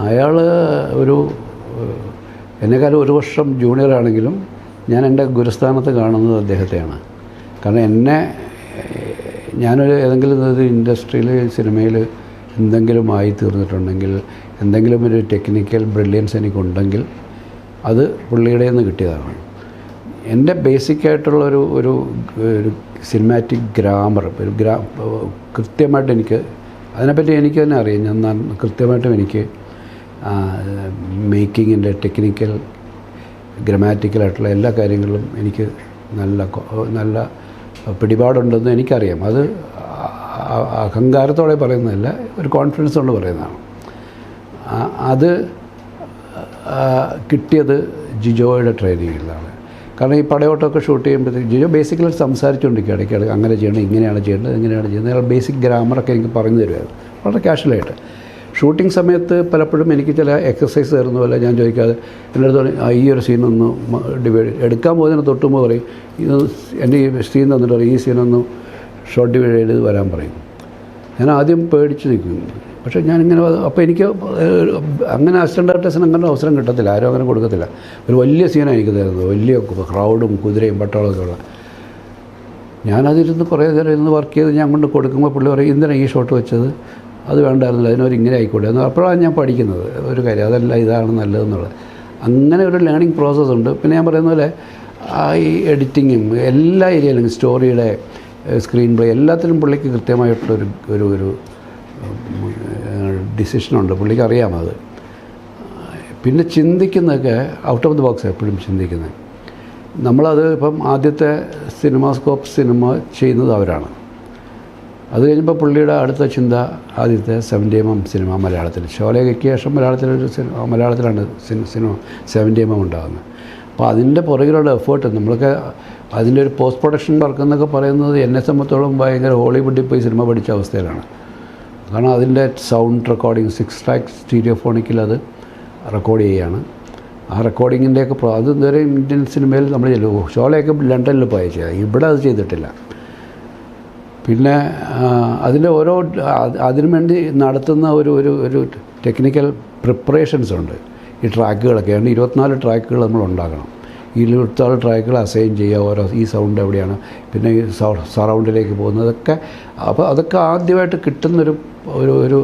അയാൾ എന്നെക്കാളും ഒരു വർഷം ജൂനിയറാണെങ്കിലും ഞാൻ എൻ്റെ ഗുരുസ്ഥാനത്ത് കാണുന്നത് അദ്ദേഹത്തെയാണ്. കാരണം ഞാനൊരു ഏതെങ്കിലും ഒരു ഇൻഡസ്ട്രിയിൽ സിനിമയിൽ എന്തെങ്കിലും ആയി തീർന്നിട്ടുണ്ടെങ്കിൽ, എന്തെങ്കിലും ഒരു ടെക്നിക്കൽ ബ്രില്യൻസ് എനിക്കുണ്ടെങ്കിൽ അത് പുള്ളിയുടെ നിന്ന് കിട്ടിയതാണ്. എൻ്റെ ബേസിക്കായിട്ടുള്ള ഒരു സിനിമാറ്റിക് ഗ്രാമർ, കൃത്യമായിട്ട് എനിക്ക് അതിനെപ്പറ്റി എനിക്ക് തന്നെ അറിയാം. ഞാൻ കൃത്യമായിട്ടും എനിക്ക് മേക്കിങ്ങിൻ്റെ ടെക്നിക്കൽ ഗ്രമാറ്റിക്കലായിട്ടുള്ള എല്ലാ കാര്യങ്ങളിലും എനിക്ക് നല്ല പിടിപാടുണ്ടെന്ന് എനിക്കറിയാം. അത് അഹങ്കാരത്തോടെ പറയുന്നതല്ല, ഒരു കോൺഫിഡൻസ് കൊണ്ട് പറയുന്നതാണ്. അത് കിട്ടിയത് ജിജോയുടെ ട്രെയിനിങ്ങിലാണ്. കാരണം ഈ പടയോട്ടമൊക്കെ ഷൂട്ട് ചെയ്യുമ്പോഴത്തേക്ക് ജിജോ ബേസിക്കലി സംസാരിച്ചുകൊണ്ടിരിക്കുക, ഇടയ്ക്കിടയ്ക്ക് അങ്ങനെ ചെയ്യണം, ഇങ്ങനെയാണ് ചെയ്യേണ്ടത്, ഇങ്ങനെയാണ് ചെയ്യുന്നത്. അയാൾ ബേസിക് ഗ്രാമറൊക്കെ എനിക്ക് പറഞ്ഞു തരുമായിരുന്നു വളരെ കാഷ്വലായിട്ട്. ഷൂട്ടിംഗ് സമയത്ത് പലപ്പോഴും എനിക്ക് ചില എക്സസൈസ് തരുന്ന പോലെ ഞാൻ ചോദിക്കാതെ എൻ്റെ അടുത്ത് ഈ ഒരു സീനൊന്ന് എടുക്കാൻ പോകുന്നതിന് തൊട്ടുമ്പോൾ പറയും, ഇത് എൻ്റെ ഈ സീൻ തന്നിട്ട് പറയും, ഈ സീനൊന്ന് ഷോർട്ട് ഡിവൈഡ് ചെയ്ത് വരാൻ പറയും. ഞാൻ ആദ്യം പേടിച്ച് നിൽക്കും. പക്ഷേ ഞാനിങ്ങനെ അപ്പോൾ എനിക്ക് അങ്ങനെ അസിസ്റ്റൻ്റ് ആർട്ടിസ്റ്റിന് അങ്ങനെ അവസരം കിട്ടത്തില്ല, ആരും അങ്ങനെ കൊടുക്കത്തില്ല. ഒരു വലിയ സീനാണ് എനിക്ക് തരുന്നത്, വലിയ ക്രൗഡും കുതിരയും പട്ടാളമൊക്കെ ഉള്ള. ഞാനതിരുന്ന് കുറേ നേരം ഇരുന്ന് വർക്ക് ചെയ്ത് ഞാൻ കൊണ്ട് കൊടുക്കുമ്പോൾ പുള്ളി പറയും, എന്തിനാണ് ഈ ഷോട്ട് വെച്ചത്, അത് വേണ്ടായിരുന്നില്ല, അതിനൊരു ഇങ്ങനെ ആയിക്കോട്ടെ എന്ന്. അപ്പോഴാണ് ഞാൻ പഠിക്കുന്നത് ഒരു കാര്യം, അതല്ല ഇതാണ് നല്ലതെന്നുള്ളത്. അങ്ങനെ ഒരു ലേണിംഗ് പ്രോസസ്സുണ്ട്. പിന്നെ ഞാൻ പറയുന്ന പോലെ ഈ എഡിറ്റിങ്ങും എല്ലാ ഏരിയയിലും സ്റ്റോറിയുടെ സ്ക്രീൻ പ്ലേ എല്ലാത്തിലും പുള്ളിക്ക് കൃത്യമായിട്ടുള്ളൊരു ഒരു ഡിസിഷനുണ്ട്, പുള്ളിക്ക് അറിയാമത്. പിന്നെ ചിന്തിക്കുന്നതൊക്കെ ഔട്ട് ഓഫ് ദി ബോക്സ് എപ്പോഴും ചിന്തിക്കുന്നത്. നമ്മളത് ഇപ്പം ആദ്യത്തെ സിനിമാസ്കോപ്പ് സിനിമ ചെയ്യുന്നത് അവരാണ്. അത് കഴിഞ്ഞപ്പോൾ പുള്ളിയുടെ അടുത്ത ചിന്ത ആദ്യത്തെ 70mm സിനിമ മലയാളത്തിൽ, ഷോലയ്ക്ക് ശേഷം മലയാളത്തിലാണ് സിനിമ 70mm ഉണ്ടാകുന്നത്. അപ്പോൾ അതിൻ്റെ പുറകിലുള്ള എഫേർട്ട് നമ്മളൊക്കെ അതിൻ്റെ ഒരു പോസ്റ്റ് പ്രൊഡക്ഷൻ വർക്ക് എന്നൊക്കെ പറയുന്നത് എന്നെ സംബന്ധിച്ചോളം ഭയങ്കര ഹോളിവുഡിൽ പോയി സിനിമ പഠിച്ച അവസ്ഥയിലാണ്. കാരണം അതിൻ്റെ സൗണ്ട് റെക്കോർഡിങ് 6 track സ്റ്റീരിയോഫോണിക്കിൽ അത് റെക്കോർഡ് ചെയ്യുകയാണ്. ആ റെക്കോർഡിങ്ങിൻ്റെയൊക്കെ അത് ഇതുവരെ ഇന്ത്യൻ സിനിമയിൽ നമ്മൾ ഷോലയൊക്കെ ലണ്ടനിൽ പോയി ചെയ്തത്, ഇവിടെ അത് ചെയ്തിട്ടില്ല. പിന്നെ അതിൻ്റെ അതിനു വേണ്ടി നടത്തുന്ന ഒരു ടെക്നിക്കൽ പ്രിപ്പറേഷൻസ് ഉണ്ട്. ഈ ട്രാക്കുകളൊക്കെ ഉണ്ട്, 24 ട്രാക്കുകൾ നമ്മൾ ഉണ്ടാക്കണം. ഈ 24 ട്രാക്കുകൾ അസൈൻ ചെയ്യുക, ഈ സൗണ്ട് എവിടെയാണ്, പിന്നെ ഈ സറൗണ്ടിലേക്ക് പോകുന്നതൊക്കെ. അപ്പോൾ അതൊക്കെ ആദ്യമായിട്ട് കിട്ടുന്നൊരു ഒരു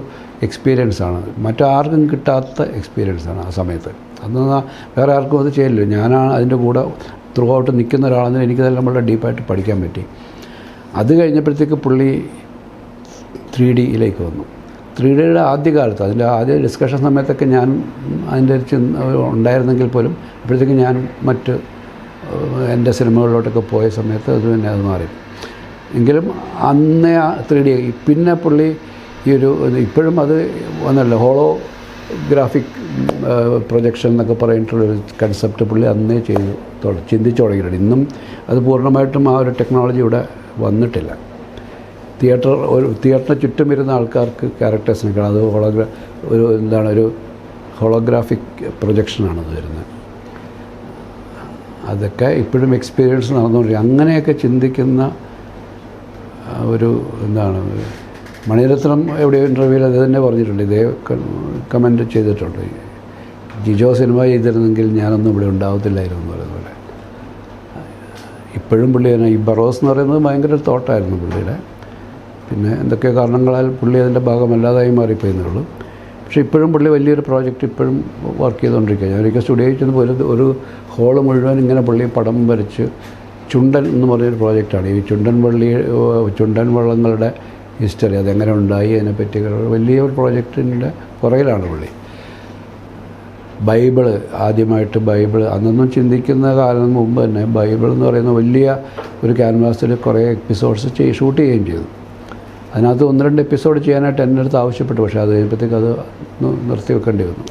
എക്സ്പീരിയൻസാണ്, മറ്റാർക്കും കിട്ടാത്ത എക്സ്പീരിയൻസാണ് ആ സമയത്ത്. അന്ന് വേറെ ആർക്കും അത് ചെയ്യില്ല. ഞാനാണ് അതിൻ്റെ കൂടെ ത്രൂ ഔട്ട് നിൽക്കുന്ന ഒരാളെന്ന് എനിക്കതെല്ലാം വളരെ ഡീപ്പായിട്ട് പഠിക്കാൻ പറ്റി. അത് കഴിഞ്ഞപ്പോഴത്തേക്ക് പുള്ളി 3Dയിലേക്ക് വന്നു. 3Dയുടെ ആദ്യകാലത്ത് അതിൻ്റെ ആദ്യ ഡിസ്കഷൻ സമയത്തൊക്കെ ഞാൻ അതിൻ്റെ ഉണ്ടായിരുന്നെങ്കിൽ പോലും അപ്പോഴത്തേക്ക് ഞാൻ മറ്റ് എൻ്റെ സിനിമകളിലോട്ടൊക്കെ പോയ സമയത്ത് അത് തന്നെ അത് മാറി. എങ്കിലും അന്നേ ആ 3D പിന്നെ പുള്ളി ഈ ഇപ്പോഴും അത് വന്നല്ലോ ഹോളോഗ്രാഫിക് പ്രൊജക്ഷൻ എന്നൊക്കെ പറഞ്ഞിട്ടുള്ളൊരു കൺസെപ്റ്റ് പുള്ളി അന്നേ ചിന്തിച്ചു തുടങ്ങിയിട്ടുണ്ട്. ഇന്നും അത് പൂർണ്ണമായിട്ടും ആ ഒരു ടെക്നോളജി ഇവിടെ വന്നിട്ടില്ല. തിയേറ്ററിന് ചുറ്റും ഇരുന്ന ആൾക്കാർക്ക് ക്യാരക്ടേഴ്സിനെ കാണാം. അത് ഒരു ഹോളോഗ്രാഫിക് പ്രൊജക്ഷനാണത് വരുന്നത്. അതൊക്കെ ഇപ്പോഴും എക്സ്പീരിയൻസ് നടന്നുകൊണ്ടിരിക്കുക. അങ്ങനെയൊക്കെ ചിന്തിക്കുന്ന മണിരത്നം എവിടെയോ ഇൻ്റർവ്യൂവിൽ അത് തന്നെ പറഞ്ഞിട്ടുണ്ട്, ഇതേ കമൻറ്റ് ചെയ്തിട്ടുണ്ട്. ജിജോ സിനിമ ചെയ്തിരുന്നെങ്കിൽ ഞാനൊന്നും ഇവിടെ ഉണ്ടാവത്തില്ലായിരുന്നു എന്ന് പറയുന്ന പോലെ. ഇപ്പോഴും പുള്ളി തന്നെ ഈ ബറോസ് എന്ന് പറയുന്നത് ഭയങ്കര തോട്ടായിരുന്നു പുള്ളിയുടെ. പിന്നെ എന്തൊക്കെ കാരണങ്ങളാൽ പുള്ളി അതിൻ്റെ ഭാഗമല്ലാതായി മാറിപ്പോയെന്നേ ഉള്ളൂ. പക്ഷേ ഇപ്പോഴും പുള്ളി വലിയൊരു പ്രോജക്റ്റ് ഇപ്പോഴും വർക്ക് ചെയ്തുകൊണ്ടിരിക്കുക. ഞാനൊരിക്കൽ സ്റ്റുഡിയോയിൽ ചെന്നപ്പോൾ ഒരു ഹോള് മുഴുവൻ ഇങ്ങനെ പുള്ളി പടം വരച്ച് ചുണ്ടൻ എന്ന് പറഞ്ഞൊരു പ്രോജക്റ്റാണ്. ഈ ചുണ്ടൻ വള്ളങ്ങളുടെ ഹിസ്റ്ററി, അതെങ്ങനെ ഉണ്ടായി, അതിനെപ്പറ്റി വലിയൊരു പ്രോജക്റ്റിൻ്റെ പുറകിലാണ് പുള്ളി. ആദ്യമായിട്ട് ബൈബിള് അന്നൊന്നും ചിന്തിക്കുന്ന കാലം മുമ്പ് തന്നെ ബൈബിൾ എന്ന് പറയുന്ന വലിയ ഒരു ക്യാൻവാസിൽ കുറേ എപ്പിസോഡ്സ് ഷൂട്ട് ചെയ്യുകയും ചെയ്തു. അതിനകത്ത് 1-2 എപ്പിസോഡ് ചെയ്യാനായിട്ട് എൻ്റെ അടുത്ത് ആവശ്യപ്പെട്ടു. പക്ഷേ അത് കഴിയുമ്പോഴത്തേക്ക് അത് നിർത്തി വെക്കേണ്ടി വന്നു.